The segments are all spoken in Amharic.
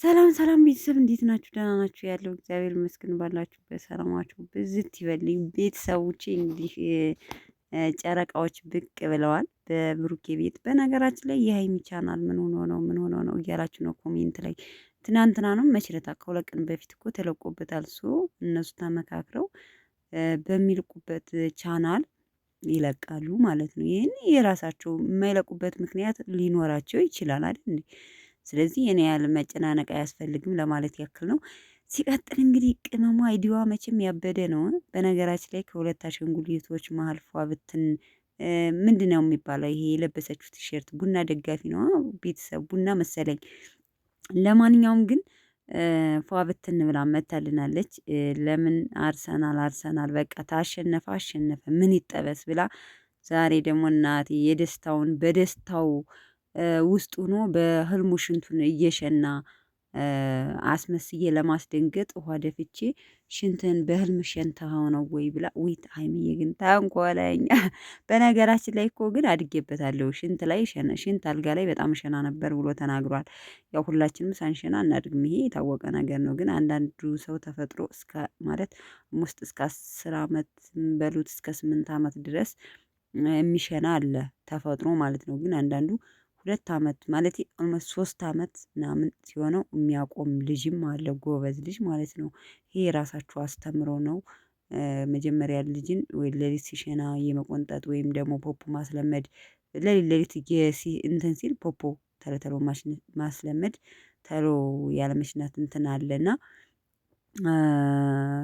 ሰላም ሰላም ቤተሰብ እንዴት ናችሁ? ደህና ናችሁ? ያለው እግዚአብሔር ይመስገን። ባላችሁበት ሰላማችሁ ብዝት ይበልኝ። ቤተሰቦቼ እንግዲህ ጨረቃዎች ብቅ ብለዋል በብሩኬ ቤት። በነገራችን ላይ የሀይሚ ቻናል ምን ሆኖ ነው እያላችሁ ነው ኮሜንት ላይ። ትናንትና ነው መችለታ ከሁለት ቀን በፊት እኮ ተለቆበታል። እነሱ ተመካክረው በሚልቁበት ቻናል ይለቃሉ ማለት ነው። ይህን የራሳቸው የማይለቁበት ምክንያት ሊኖራቸው ይችላል አይደል? ስለዚህ እኔ ያህል መጨናነቅ አያስፈልግም ለማለት ያክል ነው። ሲቀጥል እንግዲህ ቅመሟ አይዲዋ መቼም ያበደ ነው። በነገራችን ላይ ከሁለት አሻንጉሊቶች መሀል ፏ ብትን ምንድነው የሚባለው? ይሄ የለበሰችው ቲሸርት ቡና ደጋፊ ነው ቤተሰብ ቡና መሰለኝ። ለማንኛውም ግን ፏ ብትን ብላ መታልናለች። ለምን አርሰናል በቃ ታሸነፈ አሸነፈ ምን ይጠበስ ብላ ዛሬ ደግሞ እናቴ የደስታውን በደስታው ውስጥ ሆኖ በህልሙ ሽንቱን እየሸና አስመስዬ ለማስደንገጥ ውሃ ደፍቼ ሽንትን በህልም ሸንተኸው ነው ወይ ብላ ዊት ሀይሚዬ ግን ተንኮለኛ። በነገራችን ላይ እኮ ግን አድጌበታለሁ ሽንት ላይ ሽንት አልጋ ላይ በጣም ሸና ነበር ብሎ ተናግሯል። ያው ሁላችንም ሳንሸና እናድግም ይሄ የታወቀ ነገር ነው። ግን አንዳንዱ ሰው ተፈጥሮ እስከ ማለት ውስጥ እስከ 10 አመት በሉት እስከ 8 አመት ድረስ የሚሸና አለ ተፈጥሮ ማለት ነው። ግን አንዳንዱ 2 አመት ማለት ኦልሞስት 3 አመት ምናምን ሲሆነው የሚያቆም ልጅም አለ ጎበዝ ልጅ ማለት ነው። ይሄ የራሳችሁ አስተምሮ ነው። መጀመሪያ ልጅን ወይ ሌሊት ሲሸና የመቆንጠጥ ወይም ደግሞ ፖፖ ማስለመድ ሌሊት እንትን ሲል ፖፖ ተሎ ማስለመድ ተሎ ያለመሽናት እንትን አለና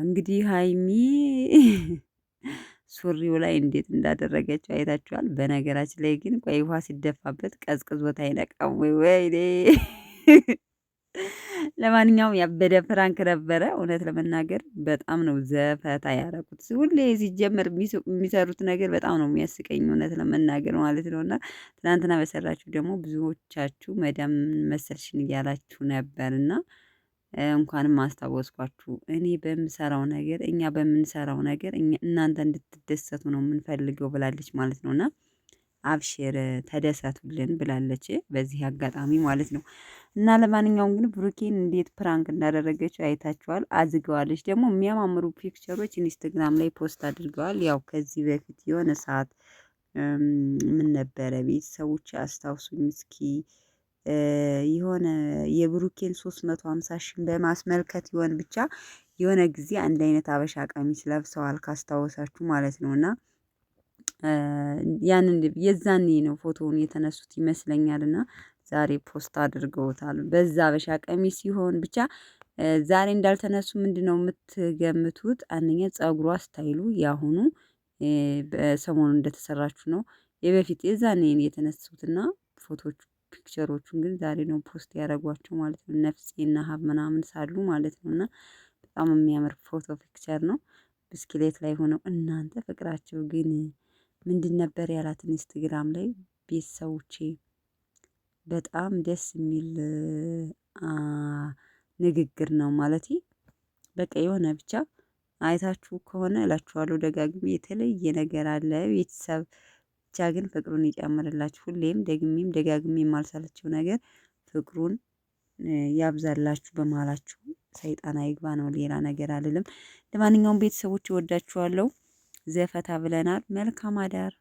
እንግዲህ ሀይሚ ሱሪው ላይ እንዴት እንዳደረገችው አይታችኋል። በነገራችን ላይ ግን ቆይ ውሃ ሲደፋበት ቀዝቅዞት አይነቃም ወይ? ወይኔ! ለማንኛውም ያበደ ፍራንክ ነበረ። እውነት ለመናገር በጣም ነው ዘፈታ ያደረኩት። ሁሌ ሲጀመር የሚሰሩት ነገር በጣም ነው የሚያስቀኝ እውነት ለመናገር ማለት ነው። እና ትናንትና በሰራችሁ ደግሞ ብዙዎቻችሁ መዳም መሰልሽን እያላችሁ ነበር እና እንኳንም አስታወስኳችሁ። እኔ በምሰራው ነገር እኛ በምንሰራው ነገር እናንተ እንድትደሰቱ ነው የምንፈልገው ብላለች ማለት ነው። እና አብሽር ተደሰቱልን ብላለች በዚህ አጋጣሚ ማለት ነው። እና ለማንኛውም ግን ብሩኬን እንዴት ፕራንክ እንዳደረገችው አይታችኋል። አዝገዋለች ደግሞ የሚያማምሩ ፒክቸሮች ኢንስታግራም ላይ ፖስት አድርገዋል። ያው ከዚህ በፊት የሆነ ሰዓት ምን ነበረ ቤተሰቦች አስታውሱኝ እስኪ የሆነ የብሩኬን 350 ሺህ በማስመልከት ይሆን ብቻ የሆነ ጊዜ አንድ አይነት አበሻ ቀሚስ ለብሰዋል ካስታወሳችሁ ማለት ነው። እና ያንን የዛኔ ነው ፎቶውን የተነሱት ይመስለኛል። እና ዛሬ ፖስት አድርገውታል በዛ አበሻ ቀሚስ ሲሆን ብቻ ዛሬ እንዳልተነሱ ምንድነው የምትገምቱት? አንደኛ ፀጉሯ ስታይሉ ያሁኑ በሰሞኑ እንደተሰራችሁ ነው። የበፊት የዛኔ የተነሱትና ፎቶዎቹ ፒክቸሮቹን ግን ዛሬ ነው ፖስት ያደረጓቸው ማለት ነው። ነፍሴና ሀብ ምናምን ሳሉ ማለት ነው። እና በጣም የሚያምር ፎቶ ፒክቸር ነው። ብስክሌት ላይ ሆነው እናንተ ፍቅራቸው ግን ምንድን ነበር ያላት ኢንስታግራም ላይ ቤተሰቦቼ በጣም ደስ የሚል ንግግር ነው ማለት በቃ የሆነ ብቻ አይታችሁ ከሆነ እላችኋለሁ ደጋግሜ የተለየ ነገር አለ ቤተሰብ ብቻ ግን ፍቅሩን ይጨምርላችሁ። ሁሌም ደግሜም ደጋግሜ የማልሰለቸው ነገር ፍቅሩን ያብዛላችሁ በመሃላችሁ ሰይጣን አይግባ ነው። ሌላ ነገር አልልም። ለማንኛውም ቤተሰቦች እወዳችኋለሁ። ዘፈታ ብለናል። መልካም አዳር